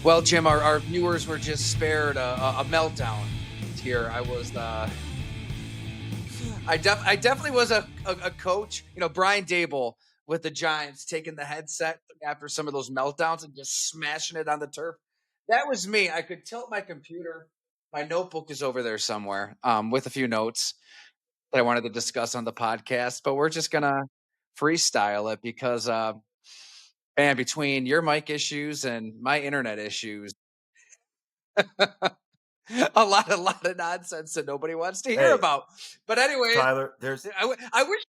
Well, Jim, our viewers were just spared a meltdown here. I definitely was a coach. Brian Dable with the Giants taking the headset after some of those meltdowns and just smashing it on the turf. That was me. I could tilt my computer. My notebook is over there somewhere, with a few notes that I wanted to discuss on the podcast. But we're just gonna freestyle it because, man, between your mic issues and my internet issues, a lot of nonsense that nobody wants to hear Hey, about. But anyway, Tyler, I wish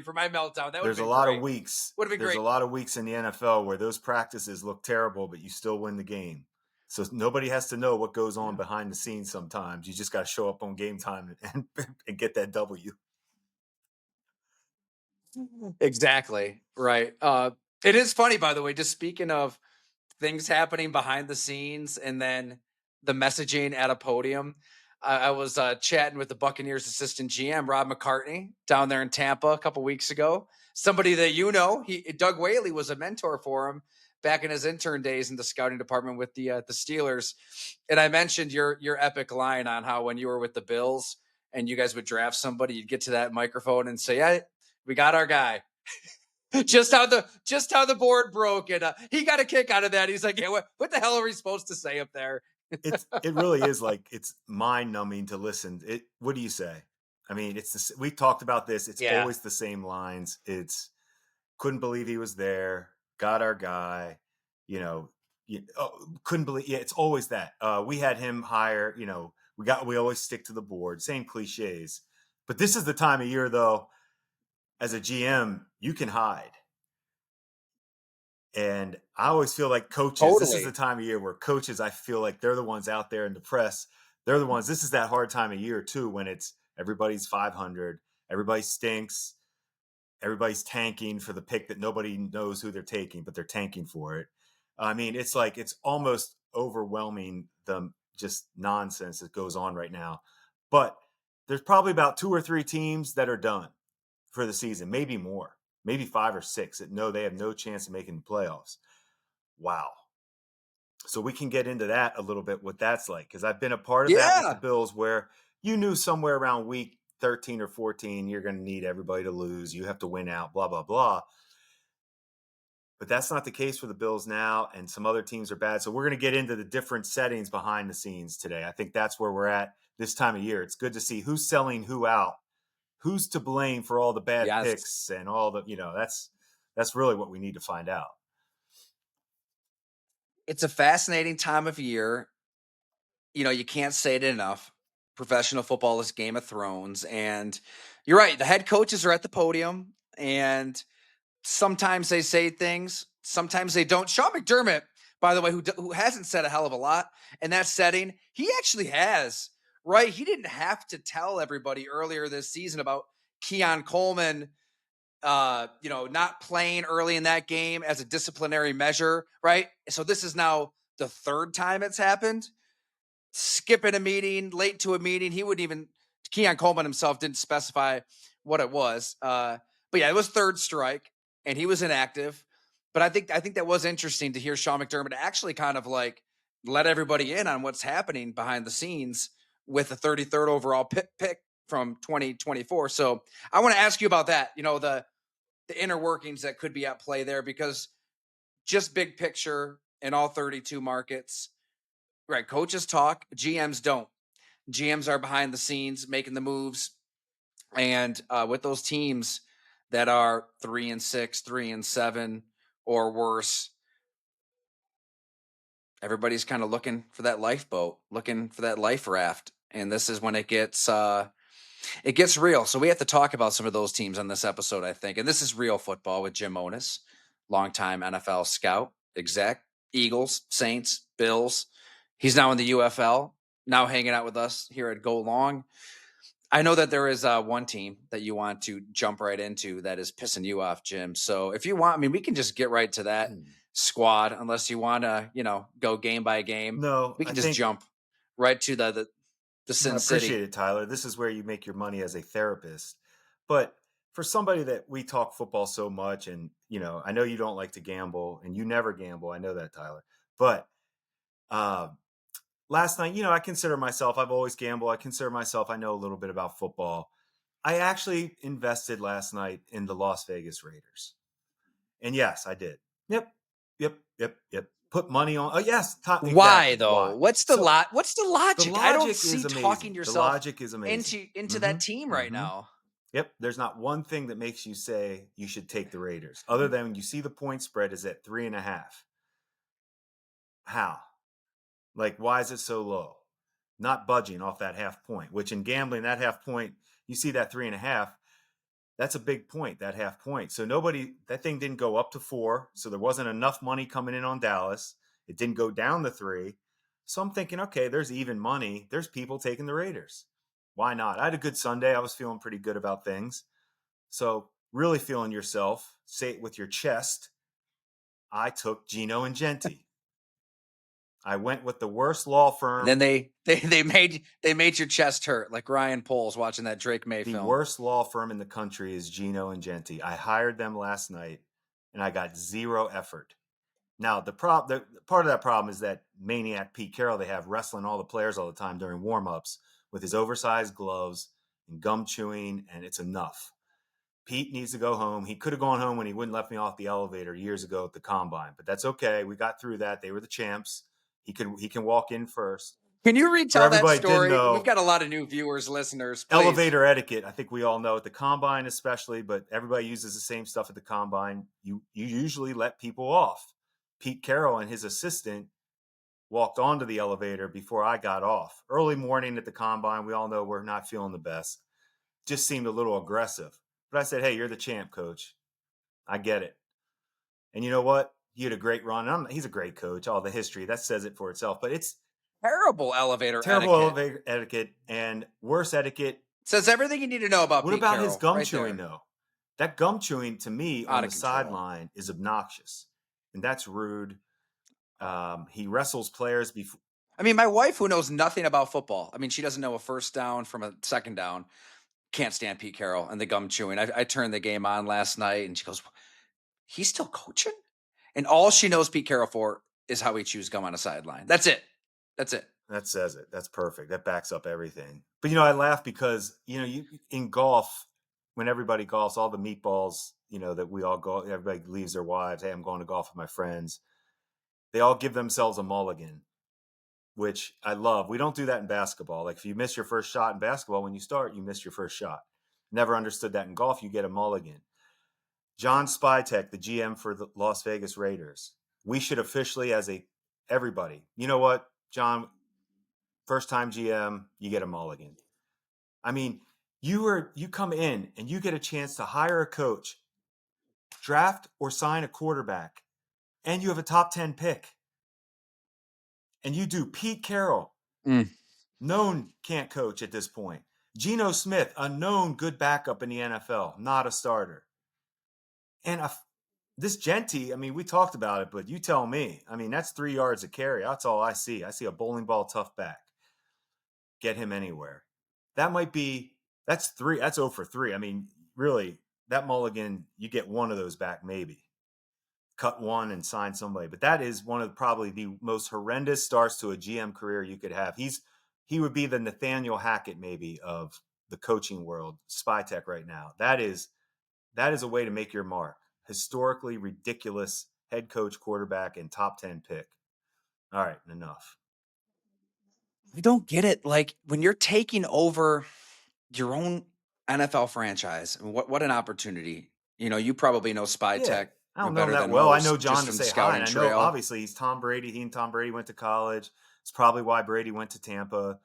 for my meltdown. That would have there's a been lot of great. weeks. Would have been There's great. a lot of weeks in the NFL where those practices look terrible, but you still win the game. So nobody has to know what goes on Yeah. behind the scenes sometimes. You just got to show up on game time and get that W. Exactly. Right. It is funny, by the way, just speaking of things happening behind the scenes and then the messaging at a podium. I was chatting with the Buccaneers assistant GM, Rob McCartney, down there in Tampa a couple weeks ago. Somebody that Doug Whaley was a mentor for him back in his intern days in the scouting department with the Steelers. And I mentioned your epic line on how when you were with the Bills and you guys would draft somebody, you'd get to that microphone and say, "Yeah, we got our guy." Just how the board broke, and he got a kick out of that. He's like, "Yeah, what the hell are we supposed to say up there?" It really is like it's mind numbing to listen. What do you say? I mean, we talked about this. It's Yeah, always the same lines. It's couldn't believe he was there. Got our guy. You know, couldn't believe. Yeah, it's always that. We had him hire. We always stick to the board. Same cliches. But this is the time of year, though. As a GM, you can hide. And I always feel like coaches, this is the totally. time of year where coaches, I feel like they're the ones out there in the press. They're the ones, this is that hard time of year too, when it's everybody's 500, everybody stinks, everybody's tanking for the pick that nobody knows who they're taking, but they're tanking for it. I mean, it's like, it's almost overwhelming the just nonsense that goes on right now. But there's probably about 2 or 3 teams that are done for the season, maybe more, maybe 5 or 6 that know they have no chance of making the playoffs. Wow. So we can get into that a little bit, what that's like, because I've been a part of that with the Yeah, Bills where you knew somewhere around week 13 or 14, you're going to need everybody to lose. You have to win out, blah, blah, blah. But that's not the case for the Bills now, and some other teams are bad. So we're going to get into the different settings behind the scenes today. I think that's where we're at this time of year. It's good to see who's selling who out, who's to blame for all the bad yes. picks and all the, that's really what we need to find out. It's a fascinating time of year. You can't say it enough. Professional football is Game of Thrones, and you're right. The head coaches are at the podium, and sometimes they say things, sometimes they don't. Sean McDermott, by the way, who hasn't said a hell of a lot in that setting, he actually has. Right, he didn't have to tell everybody earlier this season about Keon Coleman, not playing early in that game as a disciplinary measure. Right, so this is now the third time it's happened. Skipping a meeting, late to a meeting. He wouldn't even. Keon Coleman himself didn't specify what it was. But yeah, it was third strike, and he was inactive. But I think that was interesting to hear Sean McDermott actually kind of like let everybody in on what's happening behind the scenes with the 33rd overall pick from 2024. So I want to ask you about that. The inner workings that could be at play there, because just big picture in all 32 markets, right? Coaches talk, GMs don't. GMs are behind the scenes making the moves, and with those teams that are 3-6, 3-7, or worse, everybody's kind of looking for that lifeboat, looking for that life raft, and this is when it gets real. So we have to talk about some of those teams on this episode, I think. And this is Real Football with Jim Onis, longtime NFL scout, exec, Eagles, Saints, Bills. He's now in the UFL, now hanging out with us here at Go Long. I know that there is one team that you want to jump right into that is pissing you off, Jim. So if you want, I mean, we can just get right to that squad, unless you want to, go game by game. No, We I can just think jump right to the I Sin appreciate City. it, Tyler. This is where you make your money as a therapist. But for somebody that we talk football so much, and I know you don't like to gamble and you never gamble. I know that, Tyler. But Uh, Last night, I consider myself, I've always gambled. I consider myself, I know a little bit about football. I actually invested last night in the Las Vegas Raiders. And yes, I did. Yep. Yep. Yep. Yep. Put money on. Oh, yes. Why Exactly. though? Why? So What's the the logic? I don't logic is see talking amazing. The yourself logic is amazing. into Mm-hmm. that team right Mm-hmm. now. Yep. There's not one thing that makes you say you should take the Raiders, other than you see the point spread is at 3.5. How? Like, why is it so low? Not budging off that half point, which in gambling, that half point, you see that 3.5, that's a big point, that half point. So that thing didn't go up to 4. So there wasn't enough money coming in on Dallas. It didn't go down to 3. So I'm thinking, okay, there's even money. There's people taking the Raiders. Why not? I had a good Sunday. I was feeling pretty good about things. So really feeling yourself, say it with your chest. I took Gino and Genti. I went with the worst law And then firm. they made your chest hurt like Ryan Poles watching that Drake May The film. worst law firm in the country is Gino and Genti. I hired them last night and I got zero effort. Now, the part of that problem is that maniac Pete Carroll they have wrestling all the players all the time during warm-ups with his oversized gloves and gum chewing, and it's enough. Pete needs to go home. He could have gone home when he wouldn't let me off the elevator years ago at the combine, but that's okay. We got through that. They were the champs. He can walk in first. Can you For retell that everybody that didn't story? We've know, got a lot of new viewers, listeners. Please. elevator etiquette, I think we all know at the combine especially, but everybody uses the same stuff at the combine. You usually let people off. Pete Carroll and his assistant walked onto the elevator before I got off. Early morning at the combine, we all know we're not feeling the best. Just seemed a little aggressive. But I said, hey, you're the champ, coach. I get it. And you know what? He had a great run. He's a great coach. All the history, that says it for itself. But it's Terrible elevator terrible etiquette. elevator etiquette and worse etiquette. Says everything you need to know about What Pete about his Carroll gum right chewing, there. though? That gum chewing to me on Out the of control. sideline is obnoxious. And that's rude. He wrestles players before. I mean, my wife, who knows nothing about football, I mean, she doesn't know a first down from a second down, can't stand Pete Carroll and the gum chewing. I turned the game on last night and she goes, he's still coaching? And all she knows Pete Carroll for is how he chews gum on a sideline. That's it. That's it. That says it. That's perfect. That backs up everything. But I laugh because you in golf, when everybody golfs, all the meatballs, that we all go. Everybody leaves their wives. Hey, I'm going to golf with my friends. They all give themselves a mulligan, which I love. We don't do that in basketball. Like if you miss your first shot in basketball, when you start, you miss your first shot. Never understood that in golf. You get a mulligan. John Spytek, the GM for the Las Vegas Raiders. We should officially, everybody. You know what, John? First time GM, you get a mulligan. I mean, you come in and you get a chance to hire a coach, draft or sign a quarterback, and you have a top 10 pick. And you do Pete Carroll, Mm. known can't coach at this point. Geno Smith, a known good backup in the NFL, not a starter. And this Genti, I mean, we talked about it, but you tell me. I mean, that's 3 yards of carry. That's all I see. I see a bowling ball tough back. Get him anywhere. That's 3. That's 0 for 3. I mean, really, that mulligan, you get one of those back maybe. Cut one and sign somebody. But that is one of probably the most horrendous starts to a GM career you could have. He would be the Nathaniel Hackett maybe of the coaching world, Spytek right now. That is a way to make your mark. Historically ridiculous head coach, quarterback, and top 10 pick. All right, enough. I don't get it. Like when you're taking over your own NFL franchise, what an opportunity. You probably know Spy Yeah, Tech I don't know him better that than well. I know most John just to from the say hi, and scouting I know trail. obviously he's Tom Brady. He and Tom Brady went to college. It's probably why Brady went to Tampa.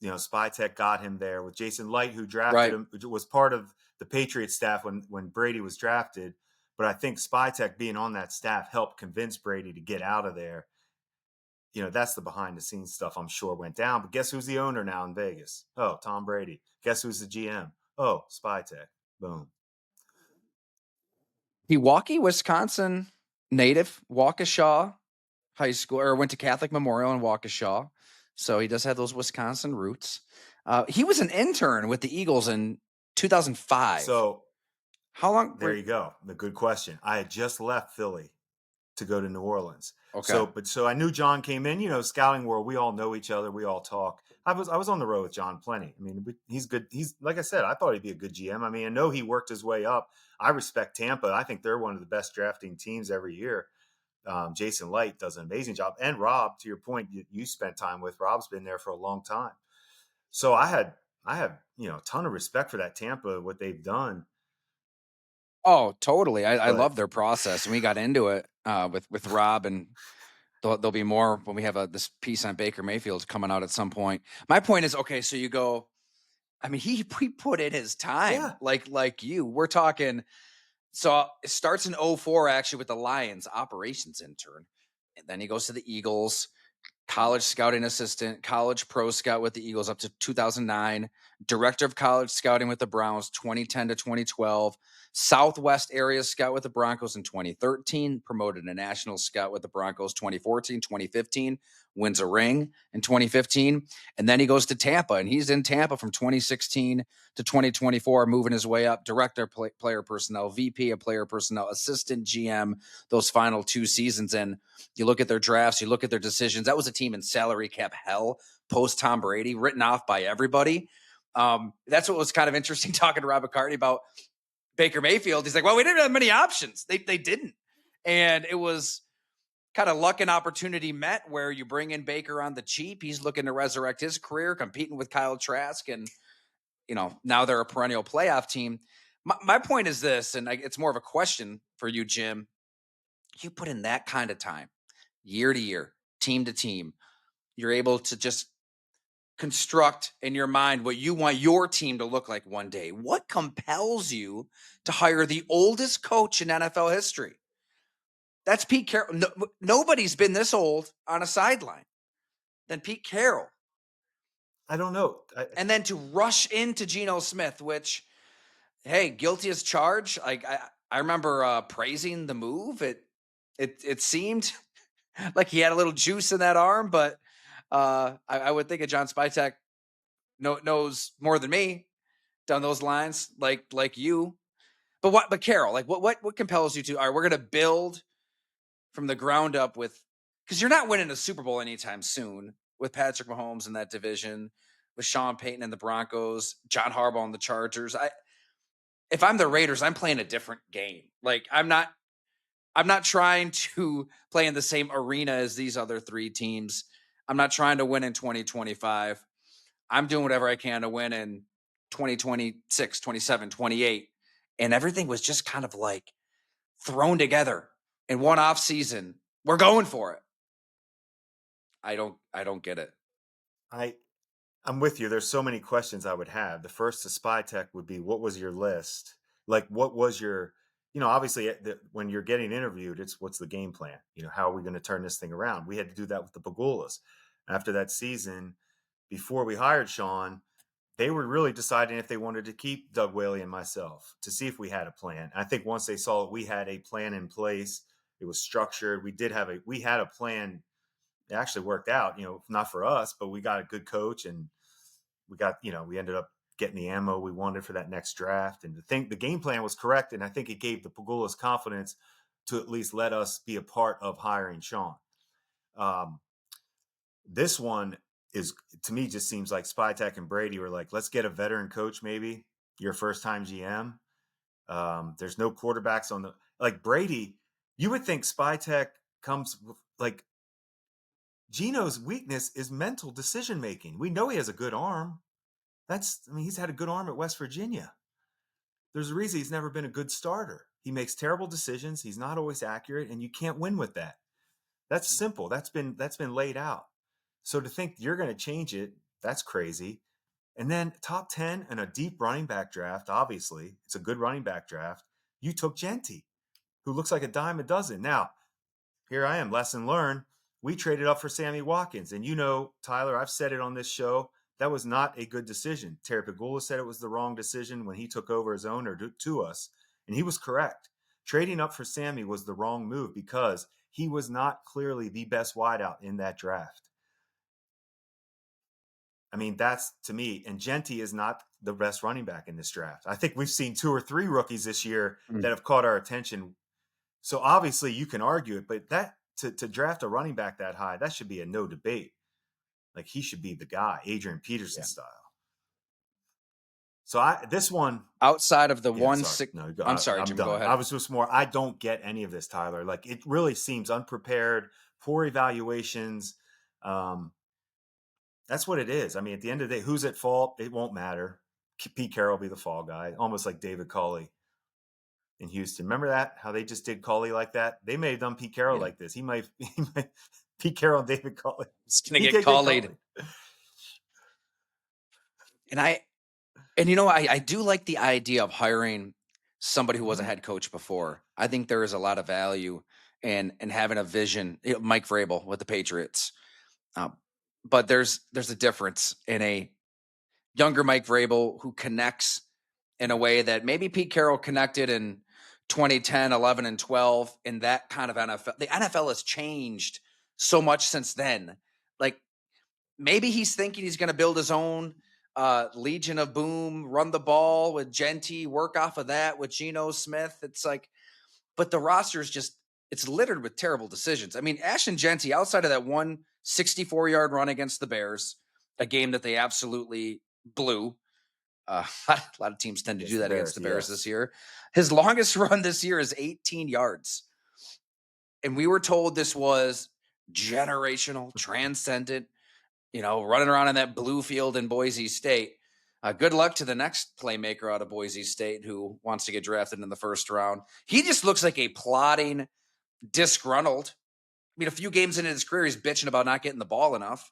Spytek got him there with Jason Light, who drafted Right. him, was part of the Patriots staff when Brady was drafted. But I think Spytek being on that staff helped convince Brady to get out of there. That's the behind the scenes stuff I'm sure went down. But guess who's the owner now in Vegas? Oh, Tom Brady. Guess who's the GM? Oh, Spytek. Boom. Pewaukee, Wisconsin native, Waukesha High School, or went to Catholic Memorial in Waukesha. So he does have those Wisconsin roots. He was an intern with the Eagles in 2005. So How long there you go. The good question. I had just left Philly to go to New Orleans. Okay. So I knew John came in, scouting world. We all know each other. We all talk. I was on the road with John plenty. I mean, he's good. He's, like I said, I thought he'd be a good GM. I mean, I know he worked his way up. I respect Tampa. I think they're one of the best drafting teams every year. Jason Light does an amazing job, and Rob, to your point, you spent time with. Rob's been there for a long time. So I have a ton of respect for that Tampa, what they've done. Oh, totally. I But love their process, and we got into it with Rob, and there'll be more when we have this piece on Baker Mayfield coming out at some point. My point is, okay, so you go. I mean, he put in his time, yeah, like you. We're talking. So it starts in '04 actually with the Lions operations intern, and then he goes to the Eagles, college scouting assistant, college pro scout with the Eagles up to 2009, director of college scouting with the Browns 2010 to 2012, Southwest area scout with the Broncos in 2013, promoted a national scout with the Broncos 2014, 2015, wins a ring in 2015, and then he goes to Tampa, and he's in Tampa from 2016 to 2024, moving his way up, director of player personnel, VP of player personnel, assistant GM those final 2 seasons. And you look at their drafts, you look at their decisions. That was a team in salary cap hell post Tom Brady, written off by everybody. That's what was kind of interesting talking to Rob McCartney about Baker Mayfield. He's like, well, we didn't have many options. They didn't. And it was kind of luck and opportunity met where you bring in Baker on the cheap. He's looking to resurrect his career, competing with Kyle Trask. And, now they're a perennial playoff team. My point is this, and it's more of a question for you, Jim. You put in that kind of time, year to year, team to team, you're able to just construct in your mind what you want your team to look like one day. What compels you to hire the oldest coach in NFL history? That's Pete Carroll. No, nobody's been this old on a sideline than Pete Carroll. I don't know. And then to rush into Geno Smith, which, hey, guilty as charged. Like I remember praising the move. It seemed like he had a little juice in that arm, but I would think of John Spytek knows more than me down those lines, like you. But Carol, like what compels you to? All right, we're gonna build from the ground up because you're not winning a Super Bowl anytime soon with Patrick Mahomes in that division, with Sean Payton and the Broncos, John Harbaugh and the Chargers. If I'm the Raiders, I'm playing a different game. Like I'm not trying to play in the same arena as these other three teams. I'm not trying to win in 2025. I'm doing whatever I can to win in 2026, 27, 28. And everything was just kind of like thrown together in one off season. We're going for it. I don't get it. I I'm with you. There's so many questions I would have. The first to spy tech would be, what was your list? Like, what was your, obviously when you're getting interviewed, it's what's the game plan? How are we going to turn this thing around? We had to do that with the Pagulas. After that season, before we hired Sean, they were really deciding if they wanted to keep Doug Whaley and myself to see if we had a plan. I think once they saw that we had a plan in place, it was structured. We had a plan. It actually worked out, not for us, but we got a good coach, and we ended up getting the ammo we wanted for that next draft. And the game plan was correct. And I think it gave the Pagulas confidence to at least let us be a part of hiring Sean. Um, this one is, to me, just seems like Spytek and Brady were like, let's get a veteran coach, maybe your first time GM. There's no quarterbacks on like Brady. You would think Spytek comes like, Geno's weakness is mental decision making. We know he has a good arm. He's had a good arm at West Virginia. There's a reason he's never been a good starter. He makes terrible decisions. He's not always accurate, and you can't win with that. That's simple. That's been laid out. So to think you're going to change it, that's crazy. And then top 10 and a deep running back draft. Obviously, it's a good running back draft. You took Genty, who looks like a dime a dozen. Now, here I am, lesson learned. We traded up for Sammy Watkins. And Tyler, I've said it on this show, that was not a good decision. Terry Pagula said it was the wrong decision when he took over as owner to us. And he was correct. Trading up for Sammy was the wrong move because he was not clearly the best wideout in that draft. That's to me, and Genty is not the best running back in this draft. I think we've seen 2 or 3 rookies this year that have caught our attention. So obviously you can argue it, but that to draft a running back that high, that should be a no debate. Like he should be the guy, Adrian Peterson Yeah. style. So I this one, Outside of the yeah, one sorry. six, No, I'm sorry, I'm Jim. Go done. ahead. I was just more, I don't get any of this, Tyler. Like it really seems unprepared, poor evaluations. Um, that's what it is. I mean, at the end of the day, who's at fault? It won't matter. Pete Carroll will be the fall guy, almost like David Culley in Houston. Remember that? How they just did Culley like that? They may have done Pete Carroll Yeah, like this. He might Pete Carroll and David Culley. it's gonna get PKJ Collied. Culley. And I do like the idea of hiring somebody who was a Mhm. head coach before. I think there is a lot of value in having a vision. Mike Vrabel with the Patriots, um, but there's a difference in a younger Mike Vrabel who connects in a Yes. way that maybe Pete Carroll connected in 2010, 11, and 12 in that kind of NFL. The NFL has changed so much since then. Like maybe he's thinking he's going to build his own Legion of Boom, run the ball with Genty, work off of that with Geno Smith. It's like, but the roster is just, it's littered with terrible decisions. I mean, Ashton Genty, outside of that 164-yard run against the Bears, a game that they absolutely blew. A lot of teams tend to Yes, do the that against Bears. the Bears this Yes. year. His longest run this year is 18 yards. And we were told this was generational, transcendent, running around in that blue field in Boise State. Good luck to the next playmaker out of Boise State who wants to get drafted in the first round. He just looks like a plodding, disgruntled. I mean, a few games into his career, he's bitching about not getting the ball enough.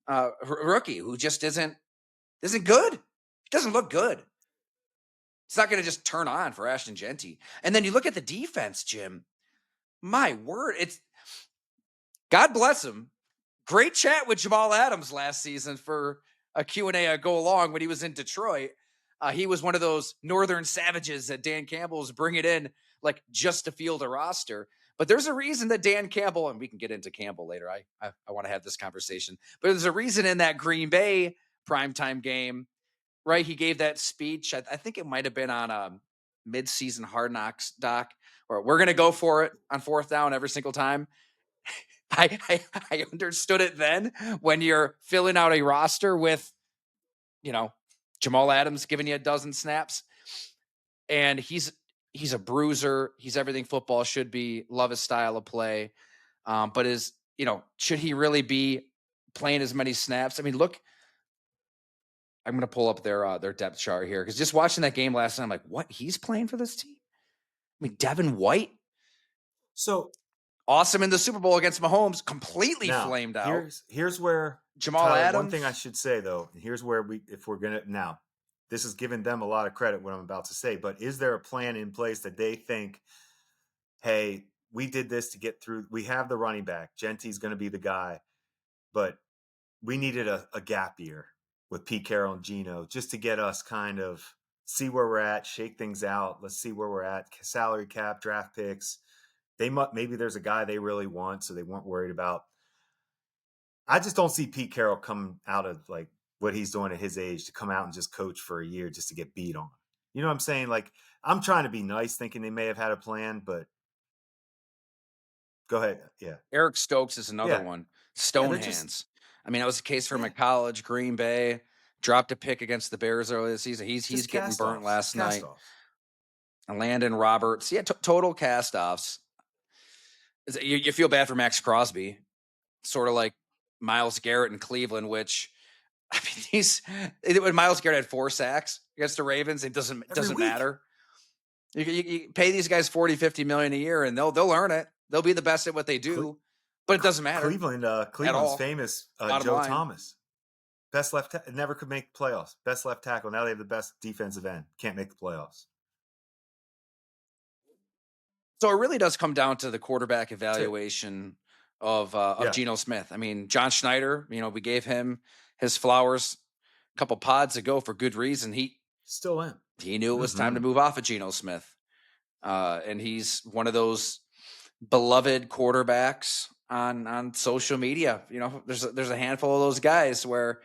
Rookie who just isn't good. He doesn't look good. It's not going to just turn on for Ashton Genty. And then you look at the defense, Jim. My word, it's God bless him. Great chat with Jamal Adams last season for a Q&A go along when he was in Detroit. He was one of those northern savages that Dan Campbell was bringing in like just to field a roster. But there's a reason that Dan Campbell, and we can get into Campbell later. I want to have this conversation. But there's a reason in that Green Bay primetime game, right? He gave that speech. I think it might have been on a mid-season Hard Knocks doc, where we're going to go for it on fourth down every single time. I understood it then when you're filling out a roster with, Jamal Adams giving you a dozen snaps, and he's a bruiser. He's everything football should be. Love his style of play, but should he really be playing as many snaps? I mean, look, I'm going to pull up their depth chart here because just watching that game last night, I'm like, what? He's playing for this team? I mean, Devin White, So awesome in the Super Bowl against Mahomes, completely now flamed out. here's where, Jamal Tyler, one thing I Adams, should say though, and here's where we, if we're gonna, now this is giving them a lot of credit what I'm about to say, but is there a plan in place that they think, hey, we did this to get through, we have the running back, Genty's going to be the guy, but we needed a gap year with Pete Carroll and Geno just to get us kind of see where we're at, shake things out. Let's see where we're at. Salary cap, draft picks. Maybe there's a guy they really want, so they weren't worried about. I just don't see Pete Carroll coming out of like what he's doing at his age to come out and just coach for a year just to get beat on. You know what I'm saying? Like I'm trying to be nice, thinking they may have had a plan, but go ahead. Yeah, Eric Stokes is another yeah, one. yeah. Stone They're just, hands. I mean, that was the case for my yeah, college, Green Bay. Dropped a pick against the Bears earlier this season. He's just getting cast burnt offs, last cast night. offs. Landon Roberts, yeah, total cast offs. You feel bad for Max Crosby, sort of like Miles Garrett in Cleveland, which I mean, when Miles Garrett had 4 sacks against the Ravens, it Every doesn't week. matter. You pay these guys 40, 50 million a year, and they'll earn it. They'll be the best at what they Cle- do, but it doesn't matter at Cleveland's all. famous Bottom Joe line. Thomas, best never could make playoffs. Best left tackle. Now they have the best defensive end. Can't make the playoffs. So it really does come down to the quarterback That's it. evaluation of Yeah, Geno Smith. I mean, John Schneider, we gave him his flowers a couple pods ago for good reason. still in. He knew it was time Mm-hmm. to move off of Geno Smith. And he's one of those beloved quarterbacks on social media. There's a handful of those guys where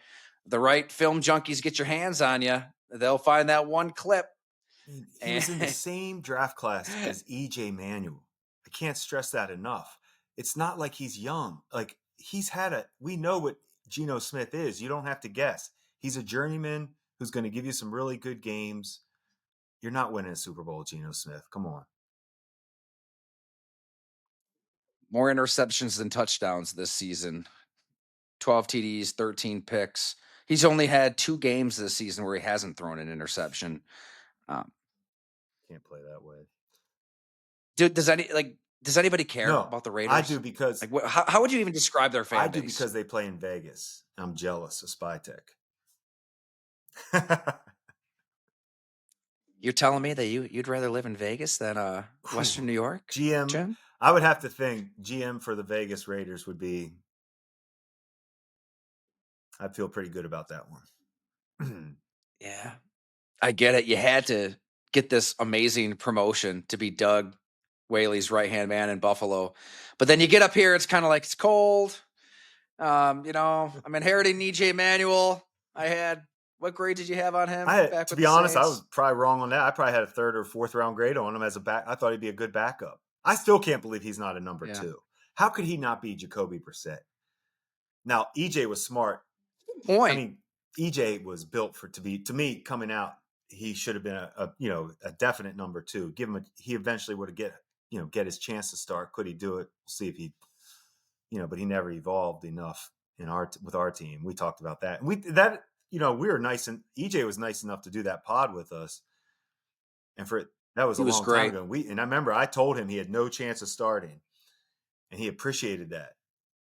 the right film junkies get your hands on you, they'll find that one clip. He And was in the same draft class as EJ Manuel. I can't stress that enough. It's not like he's young. Like we know what Geno Smith is. You don't have to guess. He's a journeyman who's going to give you some really good games. You're not winning a Super Bowl, Geno Smith. Come on. More interceptions than touchdowns this season. 12 TDs, 13 picks. He's only had 2 games this season where he hasn't thrown an interception. Um, Can't play that way. does anybody care No, about the I do Raiders? because Like, how would you even describe their I fan do base? because they play in Vegas. I'm jealous of Spytech. You're telling me that you'd rather live in Vegas than Western New York, GM, Jim? I would have to think GM for the Vegas Raiders would be. I'd feel pretty good about that one. Yeah, I get it. You had to get this amazing promotion to be Doug Whaley's right hand man in Buffalo, but then you get up here, it's kind of like it's cold. I'm inheriting EJ Manuel. I had what grade did you have on him back To with be the honest, I was Saints? probably wrong on that. I probably had a third or fourth round grade on him as a back. I thought he'd be a good backup. I still can't believe he's not a number Yeah. 2. How could he not be Jacoby Brissett? Now, EJ was smart. I Point. mean, EJ was built to me coming out. He should have been a definite number 2. He eventually would have get his chance to start. Could he do it? We'll see if he, but he never evolved enough with our team. We talked about that. And we were nice, and EJ was nice enough to do that pod with us. And that was He a was long time great. ago. And I remember I told him he had no chance of starting, and he appreciated that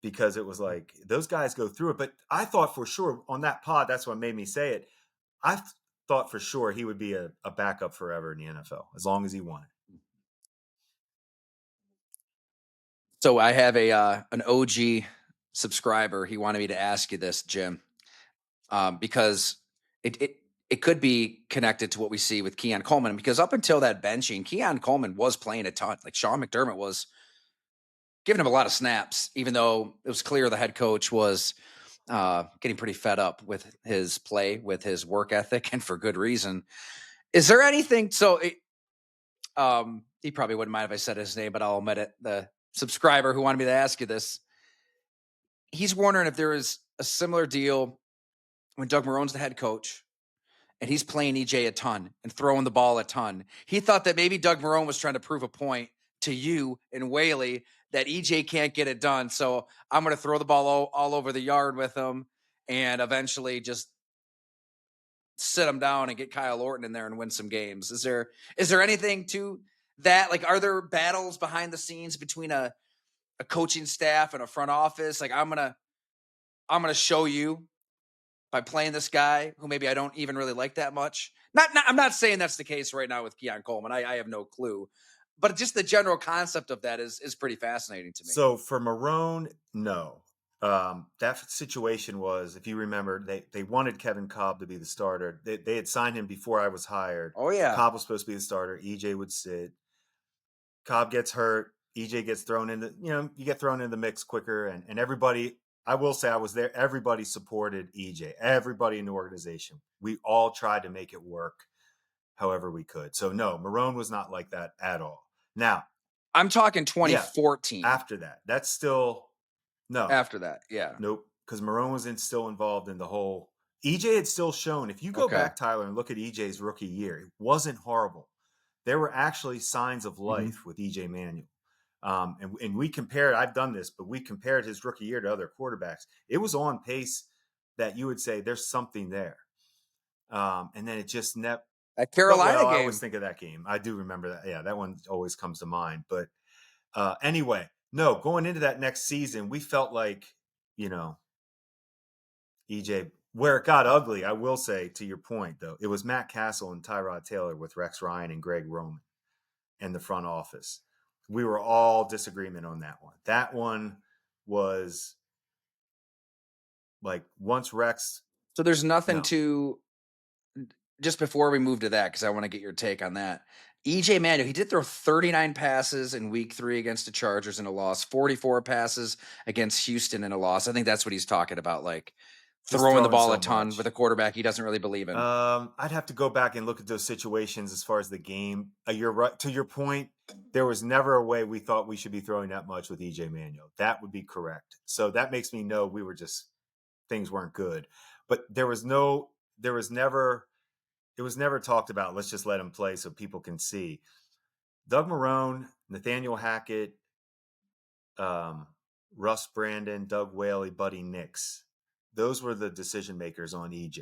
because it was like those guys go through it. But I thought for sure on that pod, that's what made me say it. Thought for sure he would be a backup forever in the NFL as long as he wanted. So I have an OG subscriber. He wanted me to ask you this, Jim, because it could be connected to what we see with Keon Coleman. Because up until that benching, Keon Coleman was playing a ton. Like Sean McDermott was giving him a lot of snaps, even though it was clear the head coach was getting pretty fed up with his play, with his work ethic, and for good reason. Is there anything? He probably wouldn't mind if I said his name, but I'll admit it. The subscriber who wanted me to ask you this, he's wondering if there is a similar deal when Doug Marone's the head coach and he's playing EJ a ton and throwing the ball a ton. He thought that maybe Doug Marone was trying to prove a point to you and Whaley that EJ can't get it done. So I'm going to throw the ball all over the yard with him and eventually just sit him down and get Kyle Orton in there and win some games. Is there anything to that? Like, are there battles behind the scenes between a coaching staff and a front office? Like, I'm gonna show you by playing this guy who maybe I don't even really like that much. I'm not saying that's the case right now with Keon Coleman. I have no clue, but just the general concept of that is pretty fascinating to me. So for Marone, no. That situation was, if you remember, they wanted Kevin Cobb to be the starter. They had signed him before I was hired. Oh yeah, Cobb was supposed to be the starter. EJ would sit. Cobb gets hurt. EJ gets thrown into, you get thrown in the mix quicker. And everybody, I will say I was there. Everybody supported EJ. Everybody in the organization. We all tried to make it work however we could. So no, Marone was not like that at all. Now, I'm talking yeah, 2014. after that, that's still no. After that, yeah. Nope, because Marone was still involved in the whole. EJ had still shown. If you go Okay. back, Tyler, and look at EJ's rookie year, it wasn't horrible. There were actually signs of life with EJ Manuel. And we compared. I've done this, but we compared his rookie year to other quarterbacks. It was on pace that you would say there's something there. And then it just never. That Carolina I game. always think of that game. I do remember that. Yeah, that one always comes to mind. But anyway, no, going into that next season, we felt like, EJ, where it got ugly, I will say, to your point, though, it was Matt Castle and Tyrod Taylor with Rex Ryan and Greg Roman in the front office. We were all disagreement on that one. That one was like once Rex. So there's nothing No. to, just before we move to that, because I want to get your take on that. EJ Manuel, he did throw 39 passes in week 3 against the Chargers in a loss, 44 passes against Houston in a loss. I think that's what he's talking about. Like, just throwing the throwing ball a so ton with much. a quarterback he doesn't really believe in. I'd have to go back and look at those situations as far as the game. You're right. To your point, there was never a way we thought we should be throwing that much with EJ Manuel. That would be correct. So that makes me know we were just things weren't good. But there was never, it was never talked about. Let's just let him play so people can see. Doug Marrone, Nathaniel Hackett, Russ Brandon, Doug Whaley, Buddy Nix. Those were the decision makers on EJ.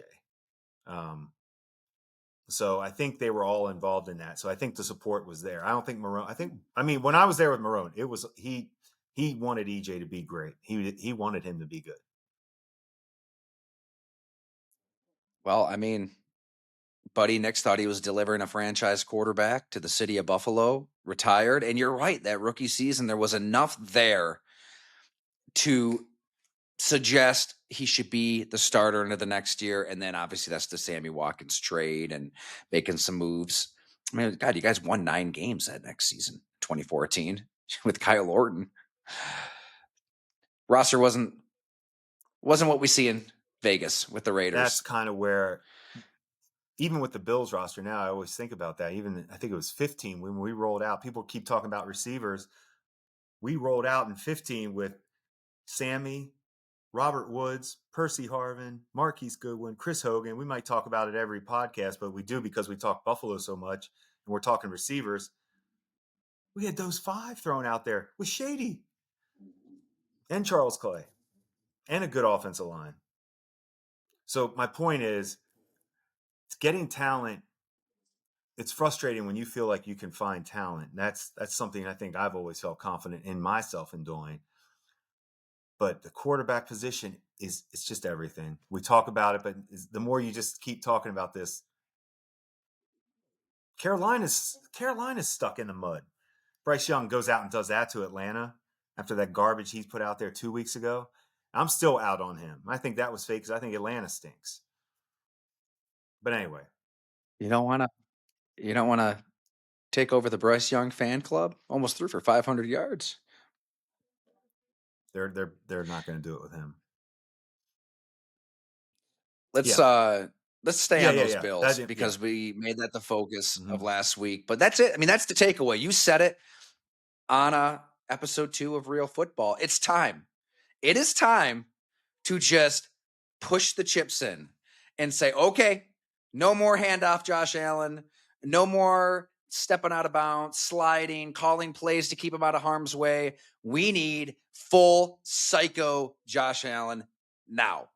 So I think they were all involved in that. So I think the support was there. I don't think Marrone. I mean, when I was there with Marrone, it was he wanted EJ to be great. He wanted him to be good. Well, I mean, Buddy Nix thought he was delivering a franchise quarterback to the city of Buffalo, retired. And you're right, that rookie season, there was enough there to suggest he should be the starter into the next year. And then obviously that's the Sammy Watkins trade and making some moves. I mean, God, you guys won 9 games that next season, 2014, with Kyle Orton. Roster wasn't what we see in Vegas with the That's Raiders. kind of where, even with the Bills roster now, I always think about that. Even I think it was 15 when we rolled out. People keep talking about receivers. We rolled out in 15 with Sammy, Robert Woods, Percy Harvin, Marquise Goodwin, Chris Hogan. We might talk about it every podcast, but we do because we talk Buffalo so much and we're talking receivers. We had those 5 thrown out there with Shady and Charles Clay and a good offensive line. So my point is, it's getting talent. It's frustrating when you feel like you can find talent. That's something I think I've always felt confident in myself in doing. But the quarterback position it's just everything. We talk about it, but the more you just keep talking about this, Carolina's stuck in the mud. Bryce Young goes out and does that to Atlanta after that garbage he's put out there 2 weeks ago. I'm still out on him. I think that was fake because I think Atlanta stinks. But anyway, You don't want to take over the Bryce Young fan club. Almost threw for 500 yards. they're not going to do it with him. Let's Yeah, stay yeah, on yeah, those yeah. Bills Yeah. because we made that the focus Mm-hmm. of last week. But that's it. I mean, that's the takeaway. You said it on episode 2 of Real Football. It's time. It is time to just push the chips in and say, okay, no more handoff, Josh Allen. No more stepping out of bounds, sliding, calling plays to keep him out of harm's way. We need full psycho Josh Allen now.